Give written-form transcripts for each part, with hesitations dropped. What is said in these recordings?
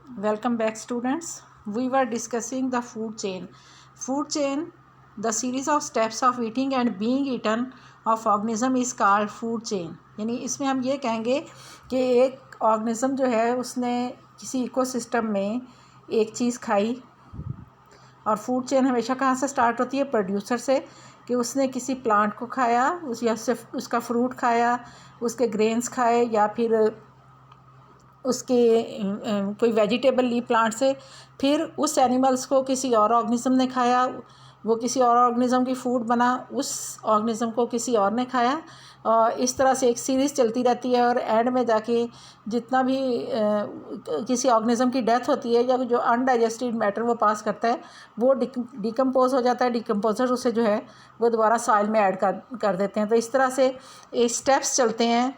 Welcome back, students. We were discussing the food chain. Food chain, the series of steps of eating and being eaten of organism is called food chain. यानी इसमें हम ये कहेंगे कि एक organism जो है उसने किसी इकोसिस्टम में एक चीज़ खाई, और फूड चेन हमेशा कहाँ से स्टार्ट होती है? प्रोड्यूसर से, कि उसने किसी प्लांट को खाया, या सिर्फ उसका फ्रूट खाया, उसके ग्रेन्स खाए, या फिर उसके कोई वेजिटेबल ली प्लांट से, फिर उस एनिमल्स को किसी और ऑर्गेनिज्म ने खाया, वो किसी और ऑर्गेनिज्म की फूड बना, उस ऑर्गेनिज्म को किसी और ने खाया, और इस तरह से एक सीरीज़ चलती रहती है। और एंड में जाके जितना भी किसी ऑर्गेनिज्म की डेथ होती है या जो अनडाइजेस्टेड मैटर वो पास करता है वो डिकम्पोज हो जाता है। डिकम्पोजर उसे जो है वो दोबारा सॉइल में ऐड कर देते हैं। तो इस तरह से ये स्टेप्स चलते हैं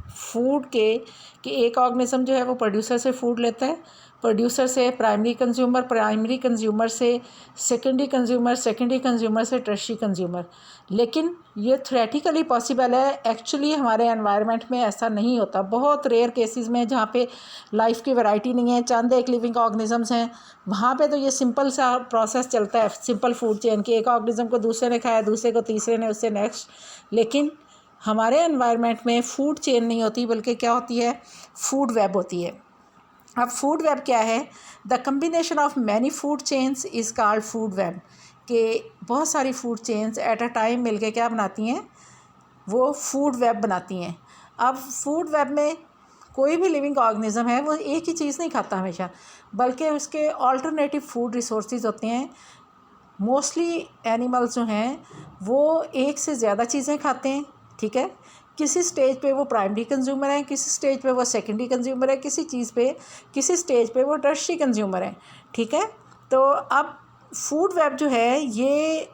फूड के, कि एक ऑर्गेनिज्म जो है वो प्रोड्यूसर से फूड लेता है, प्रोड्यूसर से प्राइमरी कंज्यूमर, प्राइमरी कंज्यूमर से सेकेंडरी कंज्यूमर, सेकेंडरी कंज्यूमर से टर्शियरी कंज्यूमर। लेकिन ये थ्योरेटिकली पॉसिबल है, एक्चुअली हमारे एनवायरनमेंट में ऐसा नहीं होता। बहुत रेयर केसेस में जहाँ पे लाइफ की वैरायटी नहीं है, चंद एक लिविंग ऑर्गेनिजम्स हैं, वहाँ पे तो ये सिंपल सा प्रोसेस चलता है, सिंपल फूड चेन, कि एक ऑर्गेनिज्म को दूसरे ने खाया, दूसरे को तीसरे ने, उससे नेक्स्ट। लेकिन हमारे एनवायरनमेंट में फूड चेन नहीं होती, बल्कि क्या होती है? फूड वेब होती है। अब फूड वेब क्या है? The combination of many food chains is called food web. कि बहुत सारी food chains at a time मिलके क्या बनाती हैं? वो फूड वेब बनाती हैं। अब फूड वेब में कोई भी लिविंग ऑर्गेनिज्म है वो एक ही चीज़ नहीं खाता हमेशा, बल्कि उसके ऑल्टरनेटिव फूड रिसोर्सेज होते हैं। मोस्टली एनिमल्स जो हैं वो एक से ज़्यादा चीज़ें खाते हैं, ठीक है। किसी स्टेज पे वो प्राइमरी कंज्यूमर हैं, किसी स्टेज पे वो सेकेंडरी कंज्यूमर है, किसी स्टेज पे वो टर्शियरी कंज्यूमर हैं, ठीक है। तो अब फूड वेब जो है ये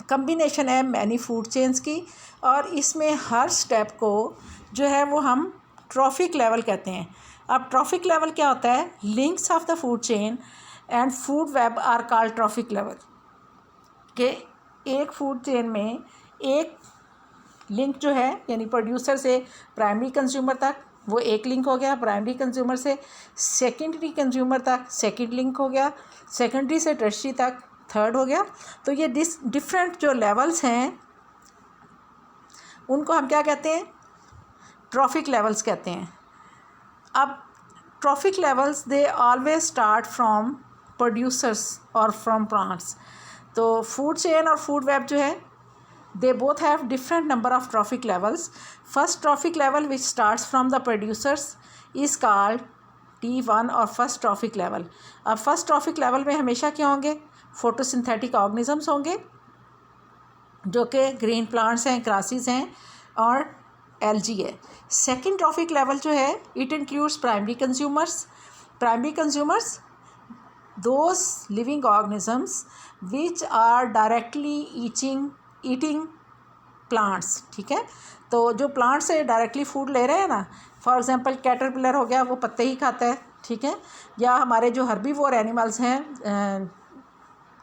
कम्बिनेशन है मैनी फूड चेन्स की, और इसमें हर स्टेप को जो है वो हम ट्रॉफिक लेवल कहते हैं। अब ट्रॉफिक लेवल क्या होता है? Links of the food chain and food web are called trophic level. के एक फूड चेन में एक लिंक जो है, यानी प्रोड्यूसर से प्राइमरी कंज्यूमर तक, वो एक लिंक हो गया। प्राइमरी कंज्यूमर से सेकेंडरी कंज्यूमर तक सेकेंड लिंक हो गया। सेकेंडरी से टर्शियरी तक थर्ड हो गया। तो ये डिफरेंट जो लेवल्स हैं उनको हम क्या कहते हैं? ट्रॉफिक लेवल्स कहते हैं। अब trophic levels they always start from producers और फ्रॉम प्लांट्स। तो फूड चेन और फूड वेब जो है they both have different number of trophic levels. First trophic level, which starts from the producers, is called T1 और first trophic level. अब first trophic level में हमेशा क्या होंगे? फोटोसिंथेटिक ऑर्गेनिजम्स होंगे, जो कि ग्रीन प्लांट्स हैं, ग्रासेस हैं और एल्जी है। सेकेंड ट्रॉफिक लेवल जो है it includes primary consumers those living organisms which are directly eating plants, ठीक है। तो जो प्लांट से डायरेक्टली फूड ले रहे हैं ना, फॉर एग्जांपल कैटरपिलर हो गया, वो पत्ते ही खाता है, ठीक है। या हमारे जो हर्बीवोर एनिमल्स हैं,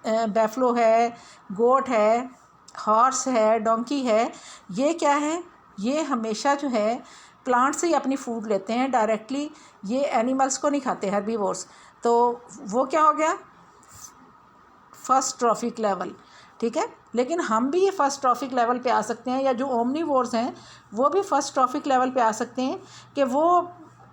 बैफलो है, गोट है, हॉर्स है, डोंकी है, ये क्या है? ये हमेशा जो है प्लांट से ही अपनी फूड लेते हैं डायरेक्टली, ये एनिमल्स को नहीं खाते, हर्बीवोर्स। तो वो क्या हो गया? फर्स्ट ट्रॉफिक लेवल, ठीक है। लेकिन हम भी ये फर्स्ट ट्रॉफिक लेवल पे आ सकते हैं, या जो ओमनीवोर्स हैं वो भी फर्स्ट ट्रॉफिक लेवल पे आ सकते हैं, कि वो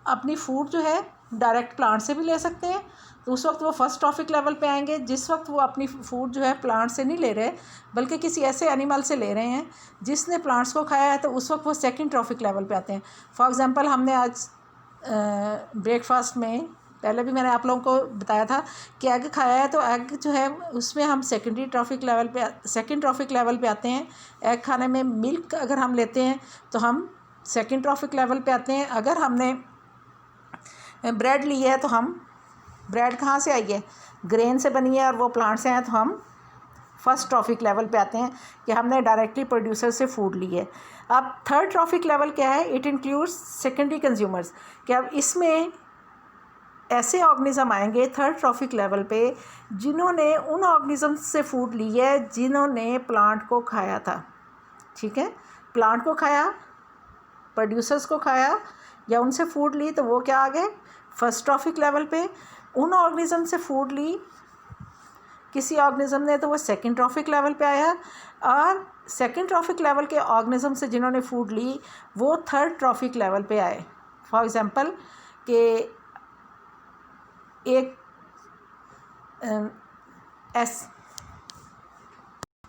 अपनी फूड जो है डायरेक्ट प्लांट से भी ले सकते हैं। तो उस वक्त वो फर्स्ट ट्रॉफिक लेवल पे आएंगे जिस वक्त वो अपनी फूड जो है प्लांट से नहीं ले रहे, बल्कि किसी ऐसे एनिमल से ले रहे हैं जिसने प्लांट्स को खाया है। तो उस वक्त वो सेकेंड ट्रॉफिक लेवल पे आते हैं। फॉर एग्ज़ाम्पल, हमने आज ब्रेकफास्ट में पहले भी मैंने आप लोगों को बताया था कि एग खाया है, तो एग जो है उसमें हम सेकेंड ट्रॉफिक लेवल पे आते हैं। एग खाने में मिल्क अगर हम लेते हैं तो हम सेकेंड ट्रॉफिक लेवल पे आते हैं। अगर हमने ब्रेड ली है तो हम, ब्रेड कहाँ से आई है? ग्रेन से बनी है और वो प्लांट से हैं, तो हम फर्स्ट ट्रॉफिक लेवल पे आते हैं कि हमने डायरेक्टली प्रोड्यूसर से फूड ली है। अब थर्ड ट्रॉफिक लेवल क्या है? It includes secondary consumers. कि अब इसमें ऐसे ऑर्गेनिज्म आएंगे थर्ड ट्रॉफिक लेवल पे जिन्होंने उन ऑर्गेनिज्म से फूड ली है जिन्होंने प्लांट को खाया था, ठीक है। प्लांट को खाया, प्रोड्यूसर्स को खाया या उनसे फूड ली, तो वो क्या आ गए? फर्स्ट ट्रॉफिक लेवल पे उन ऑर्गेनिज्म से फूड ली, किसी ऑर्गेनिज्म ने तो वो सेकंड ट्रॉफिक लेवल पे आया, और सेकंड ट्रॉफिक लेवल के ऑर्गेनिज्म से जिन्होंने फूड ली वो थर्ड ट्रॉफिक लेवल पे आए। फॉर एग्जांपल कि एक